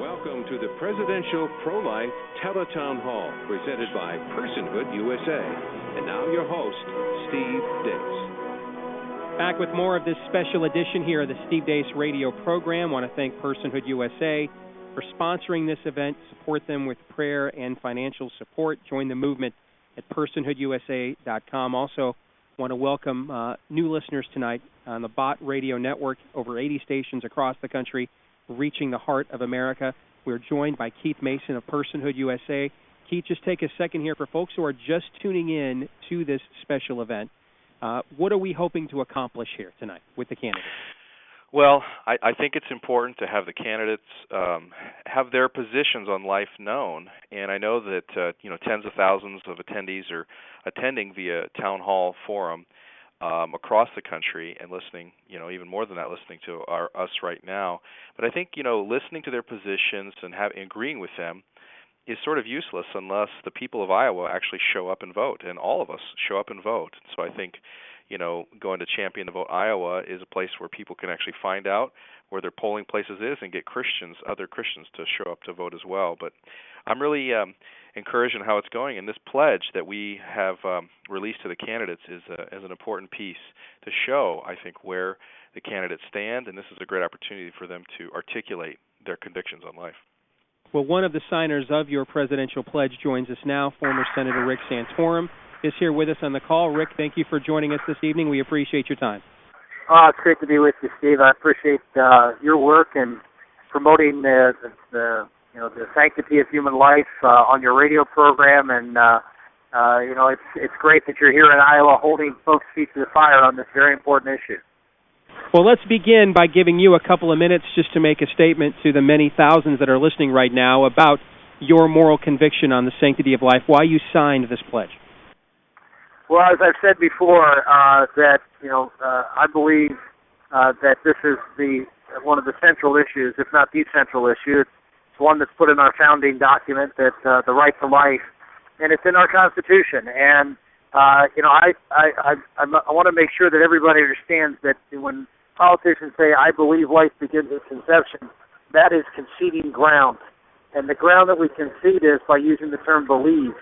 Welcome to the Presidential Pro-Life Teletown Hall, presented by Personhood USA. And now your host, Steve Deace. Back with more of this special edition here of the Steve Deace radio program. I want to thank Personhood USA for sponsoring this event. Support them with prayer and financial support. Join the movement at personhoodusa.com. Also want to welcome new listeners tonight on the BOT Radio Network, over 80 stations across the country, reaching the heart of America. We're joined by Keith Mason of Personhood USA. Keith, just take a second here for folks who are just tuning in to this special event. What are we hoping to accomplish here tonight with the candidates? Well, I think it's important to have the candidates have their positions on life known, and I know that tens of thousands of attendees are attending via town hall forum across the country and listening, even more than that, listening to us right now. But I think, listening to their positions and agreeing with them is sort of useless unless the people of Iowa actually show up and vote, and all of us show up and vote. So I think, going to Champion the Vote Iowa is a place where people can actually find out where their polling places is and get other Christians to show up to vote as well. But I'm really encouraged in how it's going, and this pledge that we have released to the candidates is an important piece to show, I think, where the candidates stand, and this is a great opportunity for them to articulate their convictions on life. Well, one of the signers of your presidential pledge joins us now. Former Senator Rick Santorum is here with us on the call. Rick, thank you for joining us this evening. We appreciate your time. It's great to be with you, Steve. I appreciate your work and promoting the sanctity of human life on your radio program, and it's great that you're here in Iowa holding folks' feet to the fire on this very important issue. Well, let's begin by giving you a couple of minutes just to make a statement to the many thousands that are listening right now about your moral conviction on the sanctity of life, why you signed this pledge. Well, as I've said before, I believe that this is one of the central issues, if not the central issue. It's one that's put in our founding document, that the right to life, and it's in our Constitution. And I want to make sure that everybody understands that when politicians say, "I believe life begins at conception," that is conceding ground, and the ground that we concede is by using the term "believe."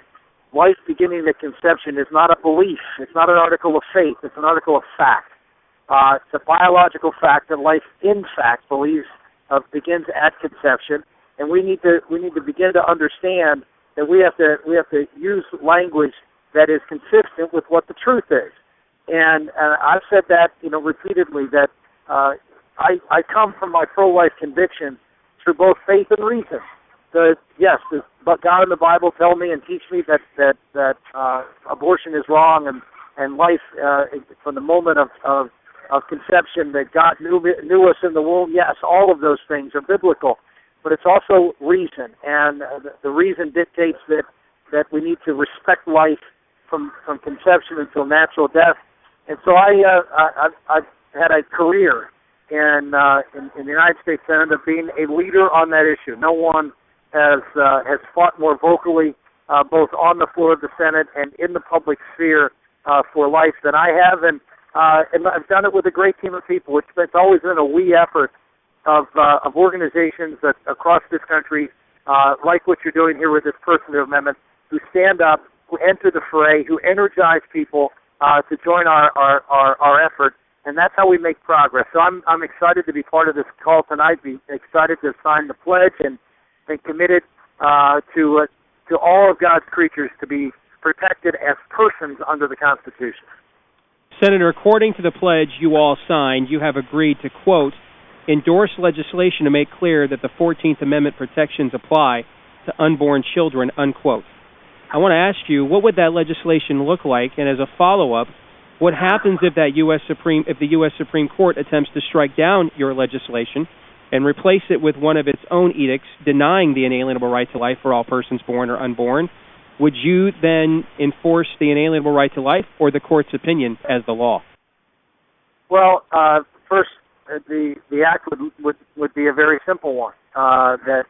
Life beginning at conception is not a belief. It's not an article of faith. It's an article of fact. It's a biological fact that life, in fact, begins at conception, and we need to begin to understand that we have to use language that is consistent with what the truth is. And I've said that repeatedly, that I come from my pro-life convictions through both faith and reason. But God and the Bible tell me and teach me that abortion is wrong, and life from the moment of conception, that God knew us in the womb. Yes, all of those things are biblical, but it's also reason, and the reason dictates that we need to respect life from conception until natural death. And so I've had a career in the United States Senate of being a leader on that issue. No one has fought more vocally, both on the floor of the Senate and in the public sphere, for life than I have, and I've done it with a great team of people. It's always been a we effort of organizations across this country, like what you're doing here with this Personhood Amendment, who stand up, who enter the fray, who energize people to join our effort, and that's how we make progress. So I'm excited to be part of this call tonight. Be excited to sign the pledge and committed to all of God's creatures to be protected as persons under the Constitution. Senator, according to the pledge you all signed, you have agreed to, quote, endorse legislation to make clear that the 14th Amendment protections apply to unborn children, unquote. I want to ask you, what would that legislation look like? And as a follow-up, what happens if the U.S. Supreme Court attempts to strike down your legislation and replace it with one of its own edicts denying the inalienable right to life for all persons born or unborn? Would you then enforce the inalienable right to life, or the court's opinion as the law? Well, first, the act would be a very simple one that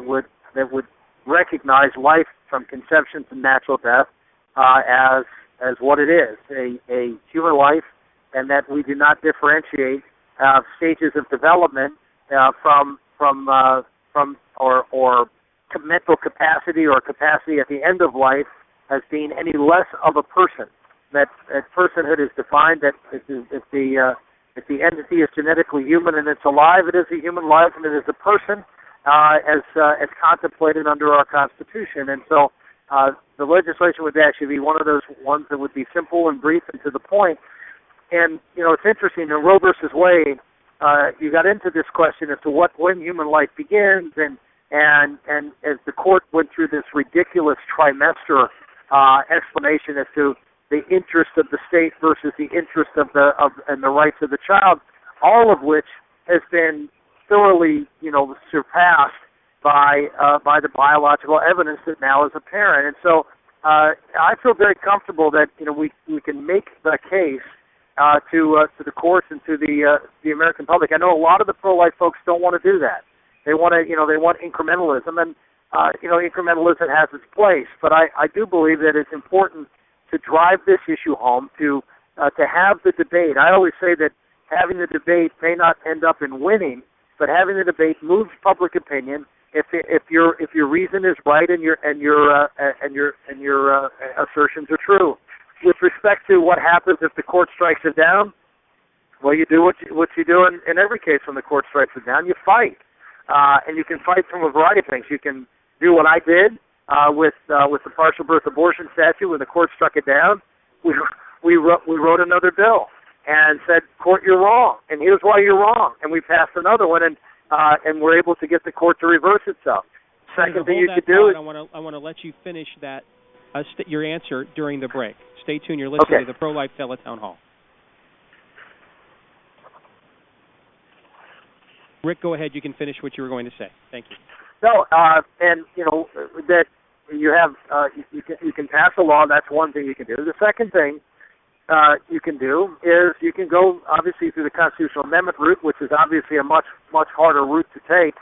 would recognize life from conception to natural death as what it is, a human life, and that we do not differentiate stages of development from mental capacity or capacity at the end of life as being any less of a person. That personhood is defined that if the entity is genetically human and it's alive, it is a human life and it is a person as contemplated under our Constitution. And so the legislation would actually be one of those ones that would be simple and brief and to the point. And, it's interesting, in Roe versus Wade, you got into this question as to when human life begins, and as the court went through this ridiculous trimester explanation as to the interest of the state versus the interest of the rights of the child, all of which has been thoroughly, surpassed by the biological evidence that now is apparent. And so I feel very comfortable that we can make the case to the courts and to the American public. I know a lot of the pro-life folks don't want to do that. They want they want incrementalism, and incrementalism has its place. But I do believe that it's important to drive this issue home, to have the debate. I always say that having the debate may not end up in winning, but having the debate moves public opinion. If your reason is right and your assertions are true. With respect to what happens if the court strikes it down, well, you do what you do in every case when the court strikes it down. You fight, and you can fight from a variety of things. You can do what I did with the partial birth abortion statute when the court struck it down. We wrote another bill and said, "Court, you're wrong, and here's why you're wrong." And we passed another one, and we're able to get the court to reverse itself. Second thing you could do is I want to let you finish that your answer during the break. Stay tuned. You're listening to the Pro-Life Teletown Hall. Rick, go ahead. You can finish what you were going to say. Thank you. No, and that you have you can pass a law. That's one thing you can do. The second thing you can do is you can go obviously through the constitutional amendment route, which is obviously a much harder route to take,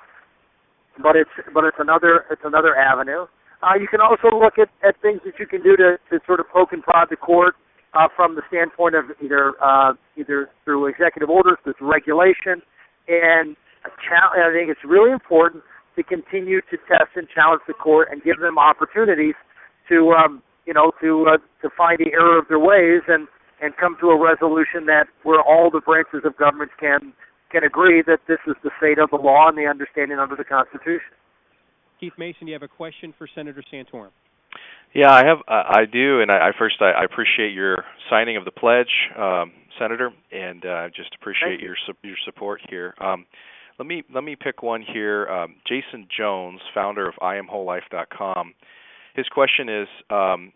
but it's another avenue. You can also look at things that you can do to sort of poke and prod the court from the standpoint of either through executive orders, through regulation, and I think it's really important to continue to test and challenge the court and give them opportunities to find the error of their ways and come to a resolution where all the branches of government can agree that this is the state of the law and the understanding under the Constitution. Keith Mason, you have a question for Senator Santorum? Yeah, I do, and I appreciate your signing of the pledge, Senator, and just appreciate your support here. Let me pick one here. Jason Jones, founder of IamWholeLife.com. His question is: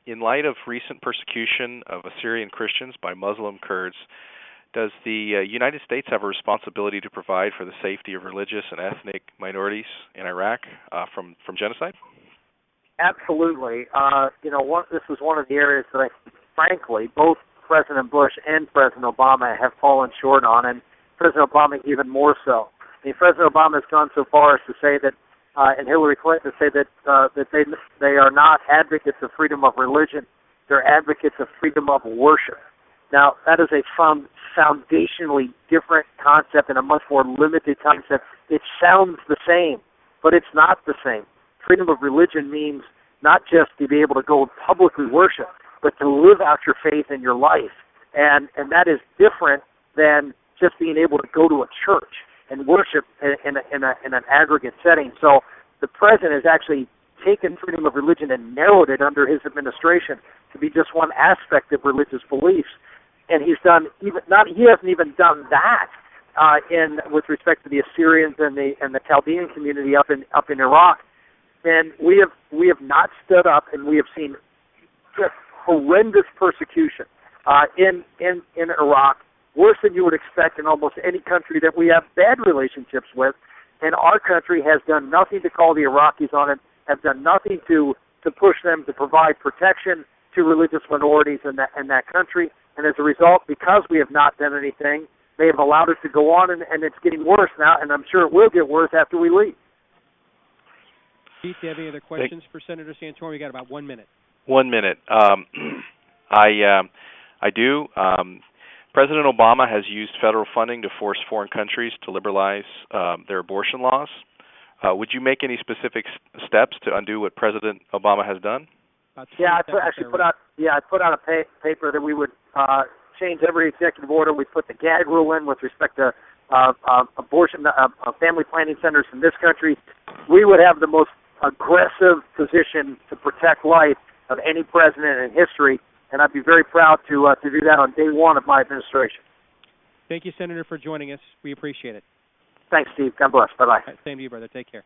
in light of recent persecution of Assyrian Christians by Muslim Kurds, does the United States have a responsibility to provide for the safety of religious and ethnic minorities in Iraq from genocide? Absolutely. This was one of the areas that frankly, both President Bush and President Obama have fallen short on, and President Obama even more so. I mean, President Obama has gone so far as to say that, and Hillary Clinton to say that they are not advocates of freedom of religion; they're advocates of freedom of worship. Now, that is a foundationally different concept and a much more limited concept. It sounds the same, but it's not the same. Freedom of religion means not just to be able to go publicly worship, but to live out your faith in your life. And that is different than just being able to go to a church and worship in an aggregate setting. So the president has actually taken freedom of religion and narrowed it under his administration to be just one aspect of religious beliefs. And he hasn't even done that with respect to the Assyrians and the Chaldean community up in Iraq. And we have not stood up, and we have seen just horrendous persecution in Iraq, worse than you would expect in almost any country that we have bad relationships with. And our country has done nothing to call the Iraqis on it, have done nothing to push them to provide protection to religious minorities in that country. And as a result, because we have not done anything, they have allowed it to go on, and it's getting worse now, and I'm sure it will get worse after we leave. Keith, do you have any other questions for Senator Santorum? We got about 1 minute. 1 minute. I do. President Obama has used federal funding to force foreign countries to liberalize their abortion laws. Would you make any specific steps to undo what President Obama has done? Yeah, I put out a paper that we would change every executive order. We put the gag rule in with respect to abortion, family planning centers in this country. We would have the most aggressive position to protect life of any president in history, and I'd be very proud to do that on day one of my administration. Thank you, Senator, for joining us. We appreciate it. Thanks, Steve. God bless. Bye-bye. Same to you, brother. Take care.